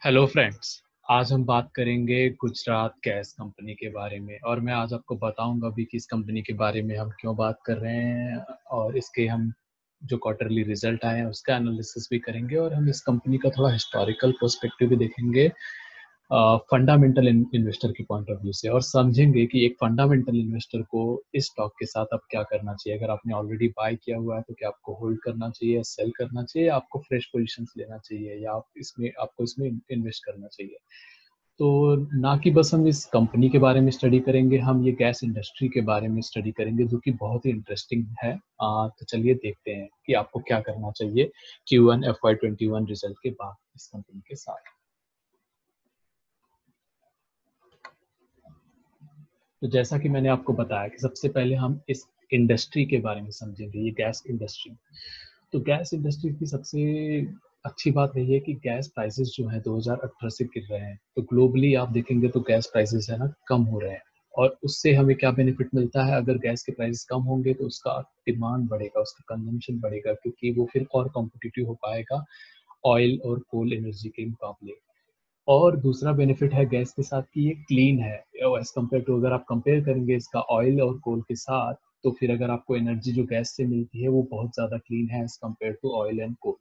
Hello friends. आज हम बात करेंगे गुजरात गैस कंपनी के बारे में और मैं आज आपको बताऊंगा भी कि इस कंपनी के बारे में हम क्यों बात कर रहे हैं और इसके हम जो क्वार्टरली रिजल्ट आए हैं उसका एनालिसिस भी करेंगे और हम इस कंपनी का थोड़ा हिस्टोरिकल पर्सपेक्टिव भी देखेंगे फंडामेंटल इन्वेस्टर के पॉइंट ऑफ व्यू से और समझेंगे कि एक फंडामेंटल इन्वेस्टर को इस स्टॉक के साथ अब क्या करना चाहिए। अगर आपने ऑलरेडी बाय किया हुआ है तो क्या आपको होल्ड करना चाहिए, सेल करना चाहिए, या आपको फ्रेश पोजीशंस लेना चाहिए, या आपको इसमें इन्वेस्ट करना चाहिए। तो ना कि बस हम इस कंपनी के बारे में स्टडी करेंगे, हम ये गैस इंडस्ट्री के बारे में स्टडी करेंगे जो कि बहुत ही इंटरेस्टिंग है। तो चलिए देखते हैं कि आपको क्या करना चाहिए Q1 FY21 रिजल्ट के बाद इस कंपनी के साथ। तो जैसा कि मैंने आपको बताया कि सबसे पहले हम इस इंडस्ट्री के बारे में समझेंगे, ये गैस इंडस्ट्री। तो गैस इंडस्ट्री की सबसे अच्छी बात रही है कि गैस प्राइसेस जो है 2018 से गिर रहे हैं। तो ग्लोबली आप देखेंगे तो गैस प्राइसेस है ना कम हो रहे हैं और उससे हमें क्या बेनिफिट मिलता है। अगर गैस के प्राइसेस कम होंगे तो उसका डिमांड बढ़ेगा, उसका कंजम्पशन बढ़ेगा, क्योंकि वो फिर और कॉम्पिटिटिव हो पाएगा ऑयल और कोल एनर्जी के मुकाबले। और दूसरा बेनिफिट है गैस के साथ कि ये क्लीन है एज कम्पेयर टू, अगर आप कंपेयर करेंगे इसका ऑयल और कोल के साथ, तो फिर अगर आपको एनर्जी जो गैस से मिलती है वो बहुत ज़्यादा क्लीन है as compare to oil and coal.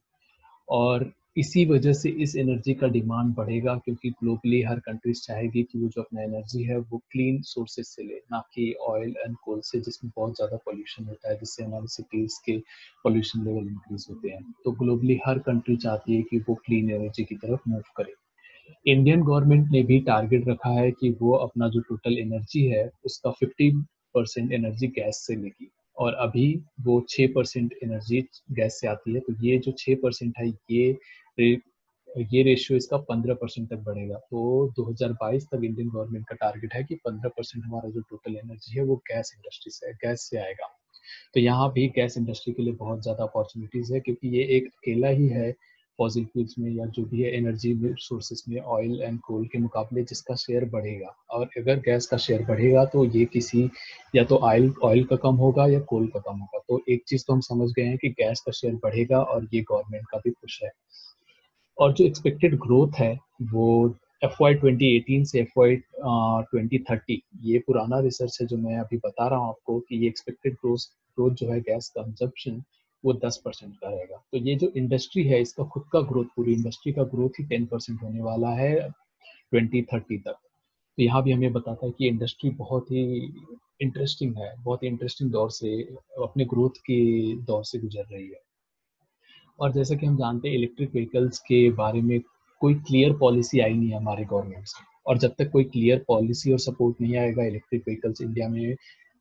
और इसी वजह से इस एनर्जी का डिमांड बढ़ेगा, क्योंकि ग्लोबली हर कंट्रीज चाहेगी कि वो जो अपना एनर्जी है वो क्लीन सोर्सेज से ले, ना कि ऑयल एंड कोल से जिसमें बहुत ज़्यादा पोल्यूशन होता है, जिससे हमारी सिटीज़ के पोल्यूशन लेवल इंक्रीज होते हैं। तो ग्लोबली हर कंट्री चाहती है कि वो क्लीन एनर्जी की तरफ मूव करे। इंडियन गवर्नमेंट ने भी टारगेट रखा है कि वो अपना जो टोटल एनर्जी है उसका 50% एनर्जी गैस से लेगी, और अभी वो 6% एनर्जी गैस से आती है। तो ये जो 6% है ये रेशियो इसका 15% तक बढ़ेगा। तो 2022 तक इंडियन गवर्नमेंट का टारगेट है कि 15% हमारा जो टोटल एनर्जी है वो गैस इंडस्ट्री से, गैस से आएगा। तो यहाँ भी गैस इंडस्ट्री के लिए बहुत ज़्यादा अपॉर्चुनिटीज़ है, क्योंकि ये एक अकेला ही है फॉसिल फ्यूल्स में या जो भी है एनर्जी सोर्सेज में ऑयल एंड कोल के मुकाबले जिसका शेयर बढ़ेगा। और अगर गैस का शेयर बढ़ेगा तो ये किसी, या तो ऑयल ऑयल का कम होगा या कोल का कम होगा। तो एक चीज़ तो हम समझ गए हैं कि गैस का शेयर बढ़ेगा और ये गवर्नमेंट का भी पुश है। और जो एक्सपेक्टेड ग्रोथ है वो FY 2018 से FY 2030, ये पुराना रिसर्च है जो मैं अभी बता रहा हूँ आपको, कि ये एक्सपेक्टेड ग्रोथ ग्रोथ जो है गैस कंजप्शन वो 10% का रहेगा। तो ये जो इंडस्ट्री है इसका खुद का ग्रोथ, पूरी इंडस्ट्री का ग्रोथ ही 10% होने वाला है 2030 तक। तो यहाँ भी हमें बताता है कि इंडस्ट्री बहुत ही इंटरेस्टिंग है, बहुत ही इंटरेस्टिंग दौर से, अपने ग्रोथ के दौर से गुजर रही है। और जैसा कि हम जानते हैं इलेक्ट्रिक व्हीकल्स के बारे में कोई क्लियर पॉलिसी आई नहीं है हमारे गवर्नमेंट से, और जब तक कोई क्लियर पॉलिसी और सपोर्ट नहीं आएगा इलेक्ट्रिक व्हीकल्स इंडिया में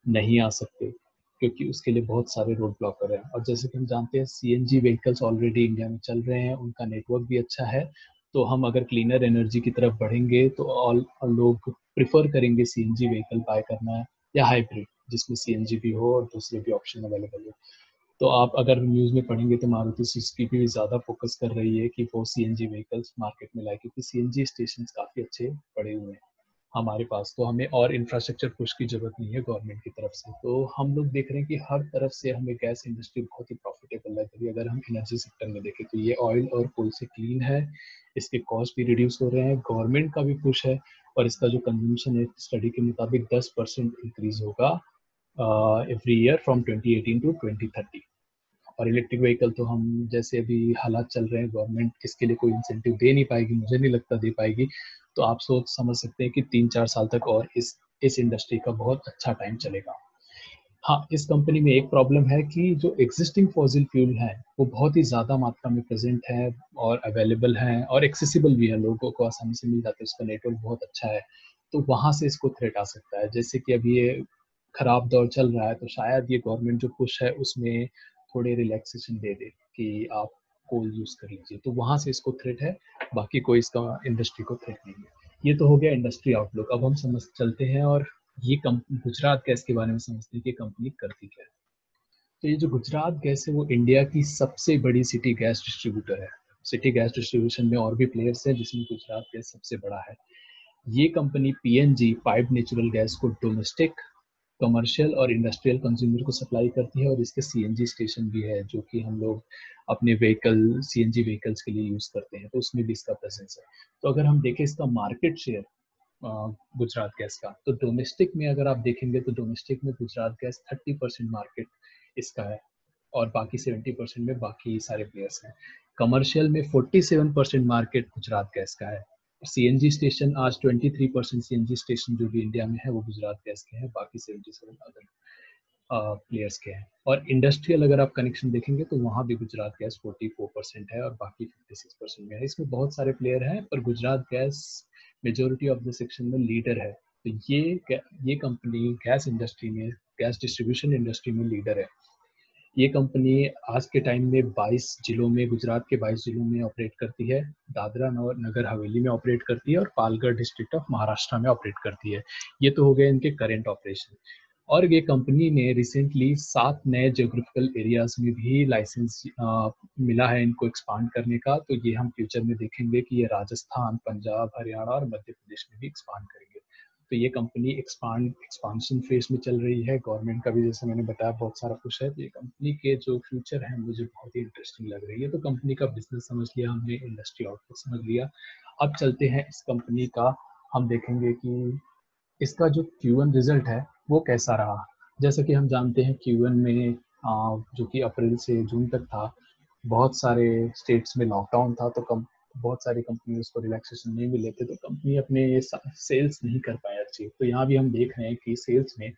नहीं आ सकते, क्योंकि उसके लिए बहुत सारे रोड ब्लॉकर हैं। और जैसे कि हम जानते हैं CNG व्हीकल्स ऑलरेडी इंडिया में चल रहे हैं, उनका नेटवर्क भी अच्छा है। तो हम अगर क्लीनर एनर्जी की तरफ बढ़ेंगे तो ऑल लोग प्रिफर करेंगे CNG व्हीकल बाय करना, या हाइब्रिड जिसमें CNG भी हो और दूसरे भी ऑप्शन अवेलेबल हो। तो आप अगर न्यूज़ में पढ़ेंगे तो मारुति सुजुकी भी ज़्यादा फोकस कर रही है कि वो CNG व्हीकल्स मार्केट में लाए, क्योंकि CNG स्टेशन काफ़ी अच्छे पड़े हुए हैं हमारे पास। तो हमें और इंफ्रास्ट्रक्चर पुश की जरूरत नहीं है गवर्नमेंट की तरफ से। तो हम लोग देख रहे हैं कि हर तरफ से हमें गैस इंडस्ट्री बहुत ही प्रॉफिटेबल लग रही है। अगर हम एनर्जी सेक्टर में देखें तो ये ऑयल और कोल से क्लीन है, इसके कॉस्ट भी रिड्यूस हो रहे हैं, गवर्नमेंट का भी पुश है, और इसका जो कंजम्पशन है स्टडी के मुताबिक 10% इंक्रीज होगा एवरी ईयर फ्रॉम 2018 टू 2030। और इलेक्ट्रिक व्हीकल तो हम जैसे अभी हालात चल रहे हैं, गवर्नमेंट इसके लिए कोई इंसेंटिव दे नहीं पाएगी, मुझे नहीं लगता दे पाएगी। तो आप सोच समझ सकते हैं कि 3-4 साल तक और इस इंडस्ट्री का बहुत अच्छा टाइम चलेगा। हाँ, इस कंपनी में एक प्रॉब्लम है कि जो एग्जिस्टिंग फॉसिल फ्यूल है वो बहुत ही ज़्यादा मात्रा में प्रेजेंट है और अवेलेबल है और एक्सेसिबल भी है, लोगों को आसानी से मिल जाता है, उसका नेटवर्क बहुत अच्छा है। तो वहाँ से इसको थ्रेट आ सकता है। जैसे कि अभी ये खराब दौर चल रहा है तो शायद ये गवर्नमेंट जो पुश है उसमें थोड़े रिलैक्सेशन दे दे कि आप कोल यूज़ कर लीजिए, तो वहाँ से इसको थ्रेट है। बाकी कोई इसका इंडस्ट्री को थ्रेट नहीं है। ये तो हो गया इंडस्ट्री आउटलुक। अब हम समझ चलते हैं और ये गुजरात गैस के बारे में समझते हैं कि कंपनी करती क्या है। तो ये जो गुजरात गैस है वो इंडिया की सबसे बड़ी सिटी गैस डिस्ट्रीब्यूटर है। सिटी गैस डिस्ट्रीब्यूशन में और भी प्लेयर्स हैं जिसमें गुजरात गैस सबसे बड़ा है। ये company PNG pipe natural gas को डोमेस्टिक कमर्शियल और इंडस्ट्रियल कंज्यूमर को सप्लाई करती है, और इसके सीएनजी स्टेशन भी है जो कि हम लोग अपने व्हीकल सीएनजी व्हीकल्स के लिए यूज़ करते हैं, तो उसमें भी इसका प्रेजेंस है। तो अगर हम देखें इसका मार्केट शेयर गुजरात गैस का, तो डोमेस्टिक में अगर आप देखेंगे तो डोमेस्टिक में गुजरात गैस 30% मार्केट इसका है, और बाकी 70% में बाकी सारे प्लेयर्स हैं। कमर्शियल में 47% मार्केट गुजरात गैस का है। सीएनजी स्टेशन आज 23% सीएनजी स्टेशन जो भी इंडिया में है वो गुजरात गैस के हैं, बाकी 77 अदर प्लेयर्स के हैं। और इंडस्ट्रियल अगर आप कनेक्शन देखेंगे तो वहाँ भी गुजरात गैस 44% है और बाकी 56% में है। इसमें बहुत सारे प्लेयर हैं, पर Gujarat gas majority of the section में लीडर है। तो ये कंपनी गैस इंडस्ट्री में, गैस डिस्ट्रीब्यूशन इंडस्ट्री में लीडर है। ये कंपनी आज के टाइम में 22 जिलों में, गुजरात के 22 जिलों में ऑपरेट करती है, दादरा नगर हवेली में ऑपरेट करती है, और पालगढ़ डिस्ट्रिक्ट ऑफ महाराष्ट्र में ऑपरेट करती है। ये तो हो गए इनके करेंट ऑपरेशन। और ये कंपनी ने रिसेंटली 7 नए जियोग्राफिकल एरियाज में भी लाइसेंस मिला है इनको एक्सपांड करने का। तो ये हम फ्यूचर में देखेंगे कि ये राजस्थान, पंजाब, हरियाणा और मध्य प्रदेश में भी एक्सपांड करेंगे। तो ये कंपनी एक्सपांशन फेज में चल रही है। गवर्नमेंट का भी जैसे मैंने बताया बहुत सारा कुछ है। तो ये कंपनी के जो फ्यूचर है मुझे बहुत ही इंटरेस्टिंग लग रही है। तो कंपनी का बिजनेस समझ लिया हमने, इंडस्ट्री आउटलुक समझ लिया। अब चलते हैं इस कंपनी का, हम देखेंगे कि इसका जो Q1 रिजल्ट है वो कैसा रहा। जैसा कि हम जानते हैं Q1 में जो कि अप्रैल से जून तक था, बहुत सारे स्टेट्स में लॉकडाउन था, तो बहुत सारी कंपनी को रिलैक्सेशन नहीं मिले थे, तो कंपनी अपने सेल्स नहीं कर पाया अच्छी। तो यहाँ भी हम देख रहे हैं कि सेल्स में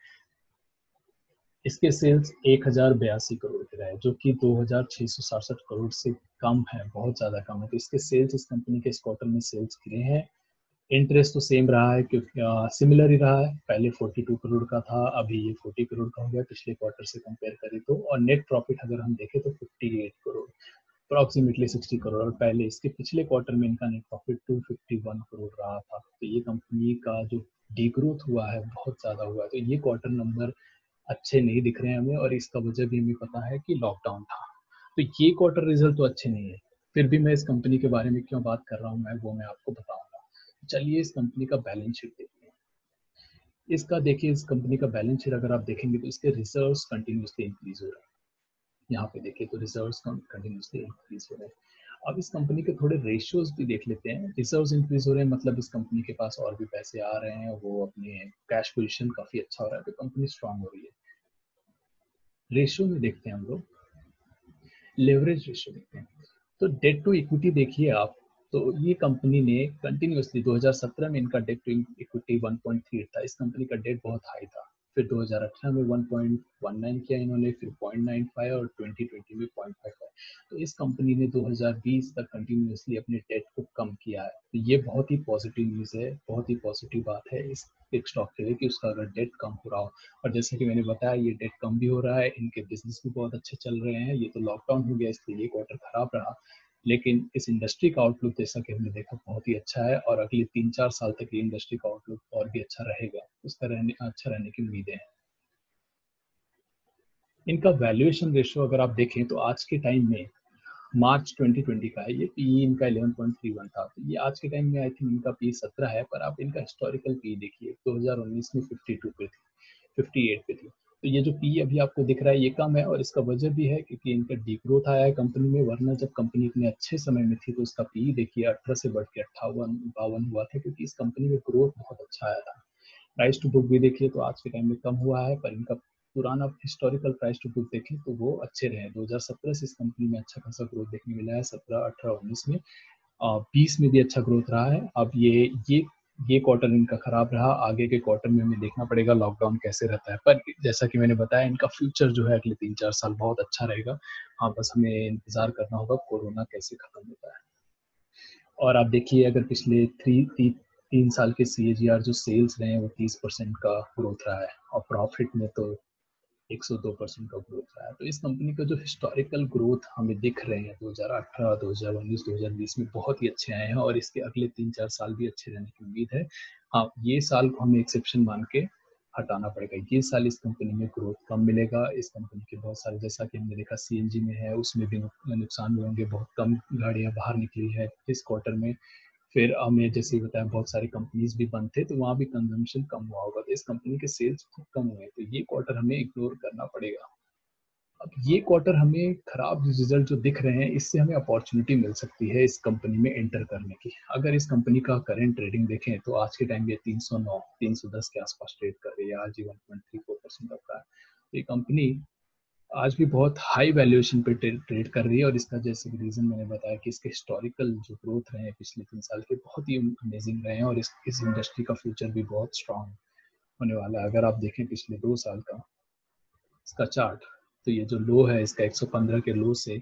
इसके सेल्स 1082 करोड़ के रहे, जो कि 2667 करोड़ से कम है, बहुत ज़्यादा कम है। तो इसके सेल्स, इस कंपनी के इस क्वार्टर में सेल्स गिरे हैं। इंटरेस्ट तो सेम रहा है, क्योंकि सिमिलर ही रहा है। पहले 42 करोड़ का था, अभी ये 40 करोड़ का हो गया पिछले क्वार्टर से कंपेयर करें तो। और नेट प्रॉफिट अगर हम देखें तो 58 करोड़, अप्रॉक्सीमेटली 60 करोड़। और पहले इसके पिछले क्वार्टर में इनका नेट प्रॉफिट 251 करोड़ रहा था। तो ये कंपनी का जो डीग्रोथ हुआ है बहुत ज़्यादा हुआ है। तो ये क्वार्टर नंबर अच्छे नहीं दिख रहे हैं हमें, और इसका वजह भी हमें पता है कि लॉकडाउन था। तो ये क्वार्टर रिजल्ट तो अच्छे नहीं है। फिर भी मैं इस कंपनी के बारे में क्यों बात कर रहा हूँ वो मैं आपको बताऊंगा। चलिए इस कंपनी का बैलेंस शीट देखते हैं। इसका देखिए, इस कंपनी का बैलेंस शीट अगर आप देखेंगे तो इसके रिजर्व्स कंटिन्यूसली इंक्रीज हो रहे हैं। यहाँ पे देखिए तो रिजर्व्स कंटिन्यूसली इंक्रीज हो रहे हैं। अब इस कंपनी के थोड़े रेशियोज भी देख लेते हैं। रिजर्व्स इंक्रीज हो रहे हैं मतलब इस कंपनी के पास और भी पैसे आ रहे हैं, वो अपने कैश पोजीशन काफी अच्छा हो रहा है, तो कंपनी स्ट्रांग हो रही है। रेशियो में देखते हैं हम लोग, लेवरेज रेशियो देखते हैं। तो डेट टू इक्विटी देखिए आप, तो ये कंपनी ने कंटिन्यूसली 2017 में इनका डेट टू इक्विटी 1.3 था। इस कंपनी का डेट बहुत हाई था। फिर 2018 में 1.19 किया इन्होंने, फिर 0.95 और 2020 में 0.55। तो इस कंपनी ने 2020 तक कंटिन्यूसली अपने डेट को कम किया है। तो ये बहुत ही पॉजिटिव न्यूज़ है, बहुत ही पॉजिटिव बात है इस एक स्टॉक के लिए कि उसका अगर डेट कम हो रहा हो। और जैसे कि मैंने बताया ये डेट कम भी हो रहा है, इनके बिजनेस भी बहुत अच्छे चल रहे हैं। ये तो लॉकडाउन हो गया इसलिए ये क्वार्टर खराब रहा, लेकिन इस इंडस्ट्री का आउटलुक जैसा कि हमने देखा बहुत ही अच्छा है, और अगले 3-4 साल तक ये इंडस्ट्री का आउटलुक और भी अच्छा रहेगा, उसका अच्छा रहने की उम्मीदें हैं। इनका वैल्यूएशन रेशियो अगर आप देखें तो आज के टाइम में मार्च 2020 का है, ये पी इनका 11.31 था। तो ये आज के टाइम में आई थिंक इनका पी 17 है, पर आप इनका हिस्टोरिकल पी देखिए 2019 में 52 पे थी, 58 पे थी। तो ये जो पी अभी आपको दिख रहा है ये कम है, और इसका वजह भी है क्योंकि इनका डीग्रोथ आया है कंपनी में। वरना जब कंपनी इतने अच्छे समय में थी तो उसका पी देखिए 18 से बढ़ के 58-52 हुआ था, क्योंकि इस कंपनी में ग्रोथ बहुत अच्छा आया था। प्राइस टू बुक भी देखिए तो आज के टाइम में कम हुआ है, पर इनका पुराना हिस्टोरिकल प्राइस टू बुक देखें तो वो अच्छे रहे। 2017 से इस कंपनी में अच्छा खासा ग्रोथ देखने मिला है, 17, 18, 19 में। 20 में भी अच्छा ग्रोथ रहा है। अब ये क्वार्टर इनका खराब रहा, आगे के क्वार्टर में हमें देखना पड़ेगा लॉकडाउन कैसे रहता है। पर जैसा कि मैंने बताया इनका फ्यूचर जो है अगले 3-4 साल बहुत अच्छा रहेगा। हाँ, बस हमें इंतजार करना होगा कोरोना कैसे खत्म होता है। और आप देखिए अगर पिछले 3 साल के CAGR जो सेल्स रहे हैं वो 30% का ग्रोथ रहा है, और प्रॉफिट में तो 102% का ग्रोथ रहा है। तो इस कंपनी का जो हिस्टोरिकल ग्रोथ हमें दिख रहे हैं 2018, 2019, 2020 में बहुत ही अच्छे आए हैं, और इसके अगले 3-4 साल भी अच्छे रहने की उम्मीद है। हाँ, ये साल को हमें एक्सेप्शन मान के हटाना पड़ेगा। ये साल इस कंपनी में ग्रोथ कम मिलेगा। इस कंपनी के बहुत सारे, जैसा कि हमने देखा CNG में है, उसमें भी नुकसान हुए होंगे, बहुत कम गाड़ियाँ बाहर निकली है इस क्वार्टर में। फिर हमें जैसे बताया बहुत सारी कंपनीज भी बंद थे, तो वहाँ भी कंजम्पशन कम हुआ होगा, तो इस कंपनी के सेल्स बहुत कम हुए, तो ये क्वार्टर हमें इग्नोर करना पड़ेगा। अब ये क्वार्टर हमें खराब रिजल्ट जो दिख रहे हैं, इससे हमें अपॉर्चुनिटी मिल सकती है इस कंपनी में एंटर करने की। अगर इस कंपनी का करंट ट्रेडिंग देखें तो आज के टाइम ये 309 310 के आसपास ट्रेड कर रही है, आज ही 1.34% अप रहा है। तो ये कंपनी आज भी बहुत हाई वैल्यूएशन पे ट्रेड कर रही है, और इसका जैसे रीजन मैंने बताया कि इसके हिस्टोरिकल जो ग्रोथ रहे हैं पिछले 3 साल के, बहुत ही अमेजिंग रहे हैं, और इस इंडस्ट्री का फ्यूचर भी बहुत स्ट्रांग होने वाला है। अगर आप देखें पिछले 2 साल का इसका चार्ट, तो ये जो लो है इसका 115 के लो से,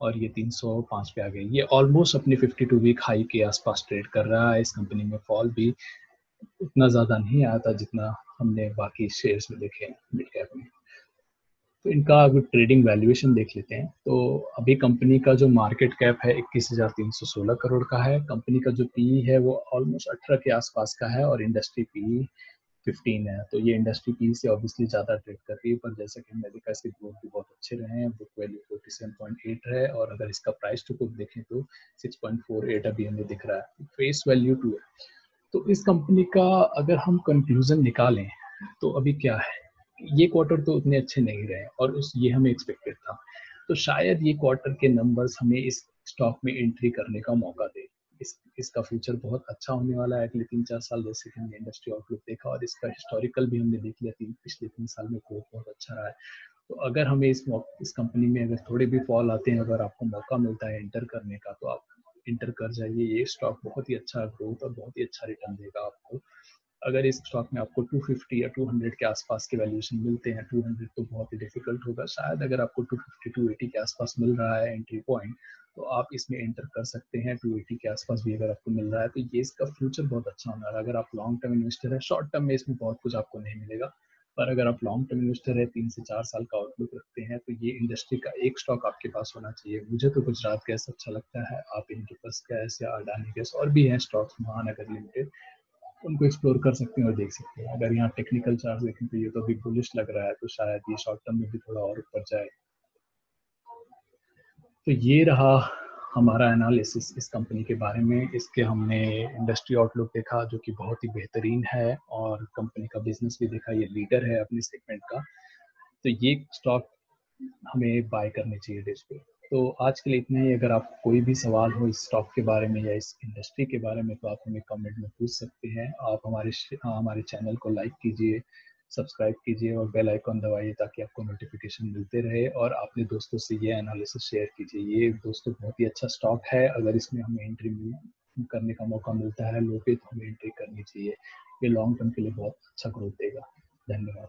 और ये 305 पे आ गई, ये ऑलमोस्ट अपने 52 वीक हाई के आसपास ट्रेड कर रहा है। इस कंपनी में फॉल भी उतना ज़्यादा नहीं आया था जितना हमने बाकी शेयर्स में देखे हैं मिड कैप में। तो इनका अगर ट्रेडिंग वैल्यूएशन देख लेते हैं, तो अभी कंपनी का जो मार्केट कैप है 21,316 करोड़ का है। कंपनी का जो पीई है वो ऑलमोस्ट 18 के आसपास का है, और इंडस्ट्री पीई 15 है। तो ये इंडस्ट्री पी से ऑब्वियसली ज़्यादा ट्रेड कर रही है, पर जैसा कि हमने देखा इसके ग्रोथ भी बहुत अच्छे रहे हैं। बुक वैल्यू 47.8 है, और अगर इसका प्राइस टू बुक देखें तो 6.48 अभी हमें दिख रहा है, फेस वैल्यू 2 है। तो इस कंपनी का अगर हम कंक्लूजन निकालें तो अभी क्या है, ये क्वार्टर तो उतने अच्छे नहीं रहे, और उस ये हमें एक्सपेक्टेड था। तो शायद ये क्वार्टर के नंबर्स हमें इस स्टॉक में एंट्री करने का मौका दे। इसका फ्यूचर बहुत अच्छा होने वाला है अगले 3-4 साल, जैसे कि हमने इंडस्ट्री आउटलुक देखा, और इसका हिस्टोरिकल भी हमने देख लिया, पिछले 3 साल में ग्रोथ बहुत अच्छा रहा है। तो अगर हमें इस कंपनी में अगर थोड़े भी फॉल आते हैं, अगर आपको मौका मिलता है एंटर करने का, तो आप इंटर कर जाइए। ये स्टॉक बहुत ही अच्छा ग्रोथ और बहुत ही अच्छा रिटर्न देगा आपको। अगर इस स्टॉक में आपको 250 या 200 के आसपास के वैल्यूएशन मिलते हैं, 200 तो बहुत ही डिफिकल्ट होगा शायद, अगर आपको 250 280 के आसपास मिल रहा है एंट्री पॉइंट, तो आप इसमें एंटर कर सकते हैं। 280 के आसपास भी अगर आपको मिल रहा है, तो ये इसका फ्यूचर बहुत अच्छा होना है। अगर आप लॉन्ग टर्म इन्वेस्टर है, शॉर्ट टर्म में इसमें बहुत कुछ आपको नहीं मिलेगा, पर अगर आप लॉन्ग टर्म इन्वेस्टर है, 3 से 4 साल का आउटलुक रखते हैं, तो ये इंडस्ट्री का एक स्टॉक आपके पास होना चाहिए। मुझे तो गुजरात गैस अच्छा लगता है, आप इंडिपस गैस या अडानी गैस और भी हैं स्टॉक्स, महानगर लिमिटेड, उनको एक्सप्लोर कर सकते हैं और देख सकते हैं। अगर यहाँ टेक्निकल चार्ट देखें तो ये तो अभी बुलिश लग रहा है, तो शायद ये शॉर्ट टर्म में भी थोड़ा और ऊपर जाए। तो ये रहा हमारा एनालिसिस इस कंपनी के बारे में। इसके हमने इंडस्ट्री आउटलुक देखा जो कि बहुत ही बेहतरीन है, और कंपनी का बिजनेस भी देखा, ये लीडर है अपने सेगमेंट का। तो ये स्टॉक हमें बाय करने चाहिए डेज पे। तो आज के लिए इतना ही। अगर आपको कोई भी सवाल हो इस स्टॉक के बारे में या इस इंडस्ट्री के बारे में, तो आप हमें कमेंट में पूछ सकते हैं। आप हमारे चैनल को लाइक कीजिए, सब्सक्राइब कीजिए, और बेल आइकन दबाइए ताकि आपको नोटिफिकेशन मिलते रहे, और अपने दोस्तों से ये एनालिसिस शेयर कीजिए। ये दोस्तों बहुत ही अच्छा स्टॉक है, अगर इसमें हमें एंट्री करने का मौका मिलता है लो पे, तो हमें एंट्री करनी चाहिए। ये लॉन्ग टर्म के लिए बहुत अच्छा ग्रोथ देगा। धन्यवाद।